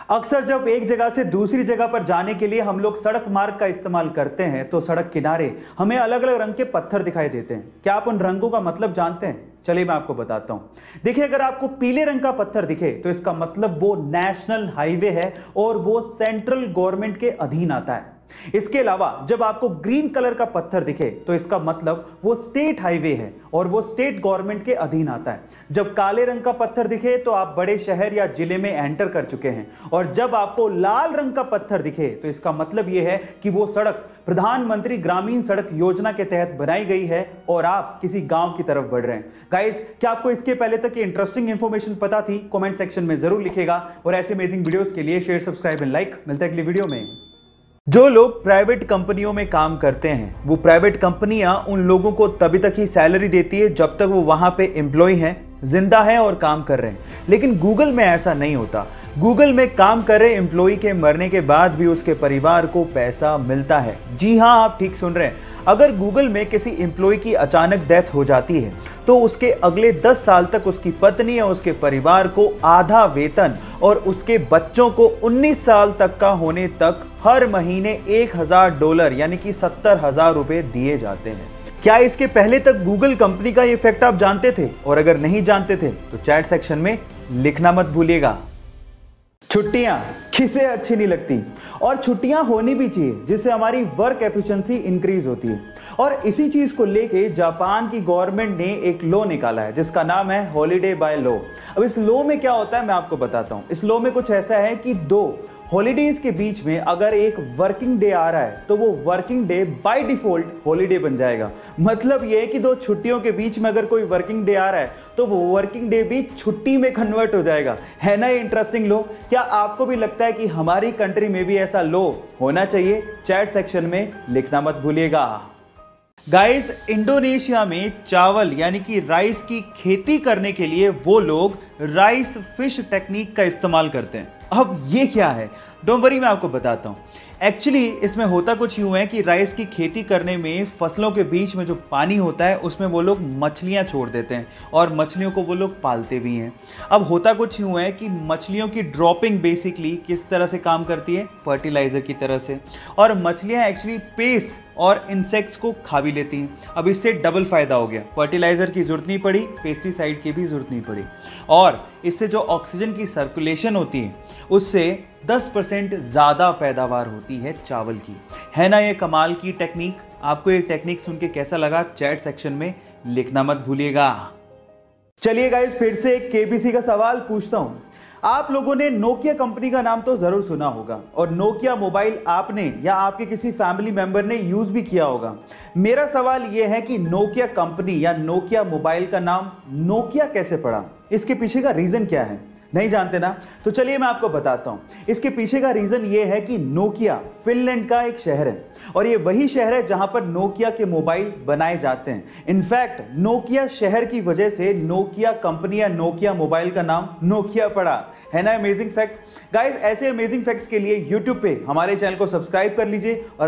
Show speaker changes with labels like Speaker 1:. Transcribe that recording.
Speaker 1: अक्सर जब एक जगह से दूसरी जगह पर जाने के लिए हम लोग सड़क मार्ग का इस्तेमाल करते हैं तो सड़क किनारे हमें अलग अलग रंग के पत्थर दिखाई देते हैं। क्या आप उन रंगों का मतलब जानते हैं? चलिए मैं आपको बताता हूं। देखिए, अगर आपको पीले रंग का पत्थर दिखे तो इसका मतलब वो नेशनल हाईवे है और वो सेंट्रल गवर्नमेंट के अधीन आता है। इसके अलावा जब आपको ग्रीन कलर का पत्थर दिखे तो इसका मतलब वो स्टेट हाईवे है और वो स्टेट गवर्नमेंट के अधीन आता है। जब काले रंग का पत्थर दिखे तो आप बड़े शहर या जिले में एंटर कर चुके हैं और जब आपको लाल रंग का पत्थर दिखे तो इसका मतलब यह है कि वो सड़क प्रधानमंत्री ग्रामीण सड़क योजना के तहत बनाई गई है और आप किसी गांव की तरफ बढ़ रहे हैं। गाइस, क्या आपको इसके पहले तक ये इंटरेस्टिंग इंफॉर्मेशन पता थी? कमेंट सेक्शन में जरूर लिखेगा और ऐसे अमेजिंग वीडियोस के लिए शेयर, सब्सक्राइब एंड लाइक। मिलता है अगली वीडियो में। जो लोग प्राइवेट कंपनियों में काम करते हैं वो प्राइवेट कंपनियां उन लोगों को तभी तक ही सैलरी देती है जब तक वो वहां पे एम्प्लॉय हैं, जिंदा हैं और काम कर रहे हैं। लेकिन गूगल में ऐसा नहीं होता। गूगल में काम कर रहे एम्प्लॉय के मरने के बाद भी उसके परिवार को पैसा मिलता है। जी हां, आप ठीक सुन रहे हैं। अगर गूगल में किसी एम्प्लॉय की अचानक डेथ हो जाती है तो उसके अगले 10 साल तक उसकी पत्नी या उसके परिवार को आधा वेतन और उसके बच्चों को 19 साल तक का होने तक हर महीने $1000 यानी कि 70,000 रुपए दिए जाते हैं। क्या इसके पहले तक गूगल कंपनी का ये फैक्ट आप जानते थे? और अगर नहीं जानते थे तो चैट सेक्शन में लिखना मत भूलिएगा। छुट्टियां किसे अच्छी नहीं लगती और छुट्टियां होनी भी चाहिए जिससे हमारी वर्क एफिशिएंसी इंक्रीज होती है। और इसी चीज को लेके जापान की गवर्नमेंट ने एक लॉ निकाला है जिसका नाम है हॉलीडे बाय लॉ। अब इस लॉ में क्या होता है मैं आपको बताता हूं। इस लॉ में कुछ ऐसा है कि 2 हॉलीडेज के बीच में अगर एक वर्किंग डे आ रहा है तो वो working day by default holiday बन जाएगा। मतलब ये है कि 2 छुट्टियों के बीच में अगर कोई वर्किंग डे आ रहा है तो वो वर्किंग डे भी छुट्टी में कन्वर्ट हो जाएगा। है ना ये इंटरेस्टिंग लॉ? क्या आपको भी लगता है कि हमारी कंट्री में भी ऐसा लॉ होना चाहिए? चैट सेक्शन में लिखना मत भूलिएगा। गाइस, इंडोनेशिया में चावल यानी कि राइस की खेती करने के लिए वो लोग राइस फिश टेक्निक का इस्तेमाल करते हैं। अब ये क्या है? डोंट वरी, मैं आपको बताता हूं। एक्चुअली इसमें होता कुछ यूं है कि राइस की खेती करने में फसलों के बीच में जो पानी होता है उसमें वो लोग मछलियां छोड़ देते हैं और मछलियों को वो लोग पालते भी हैं। अब होता कुछ यूं है कि मछलियों की ड्रॉपिंग बेसिकली किस तरह से काम करती है? फर्टिलाइजर की तरह से। और मछलियां एक्चुअली पेस्ट और इंसेक्ट्स को खा भी लेती हैं। अब इससे डबल फायदा हो गया। फर्टिलाइजर की जरूरत नहीं पड़ी, पेस्टिसाइड की भी जरूरत नहीं पड़ी और इससे जो ऑक्सीजन की सर्कुलेशन होती है उससे 10% ज़्यादा पैदावार होती है चावल की। है ना ये कमाल की टेक्निक? आपको ये टेक्निक सुन के कैसा लगा? चैट सेक्शन में लिखना मत भूलिएगा। चलिए गाइस, फिर से एक केबीसी का सवाल पूछता हूं। आप लोगों ने नोकिया कंपनी का नाम तो जरूर सुना होगा और नोकिया मोबाइल आपने या आपके किसी फैमिली मेंबर ने यूज भी किया होगा। मेरा सवाल यह है कि नोकिया कंपनी या नोकिया मोबाइल का नाम नोकिया कैसे पड़ा? इसके पीछे का रीजन क्या है? नहीं जानते ना? तो चलिए मैं आपको बताता हूं। इसके पीछे का रीजन ये है कि नोकिया फिनलैंड का एक शहर है और ये वही शहर है जहां पर नोकिया के मोबाइल बनाए जाते हैं। इनफैक्ट नोकिया शहर की वजह से नोकिया कंपनी या नोकिया मोबाइल का नाम नोकिया पड़ा। है ना अमेजिंग फैक्ट? गाइस, ऐसे अमेजिंग फैक्ट्स के लिए यूट्यूब पे हमारे चैनल को सब्सक्राइब कर लीजिए और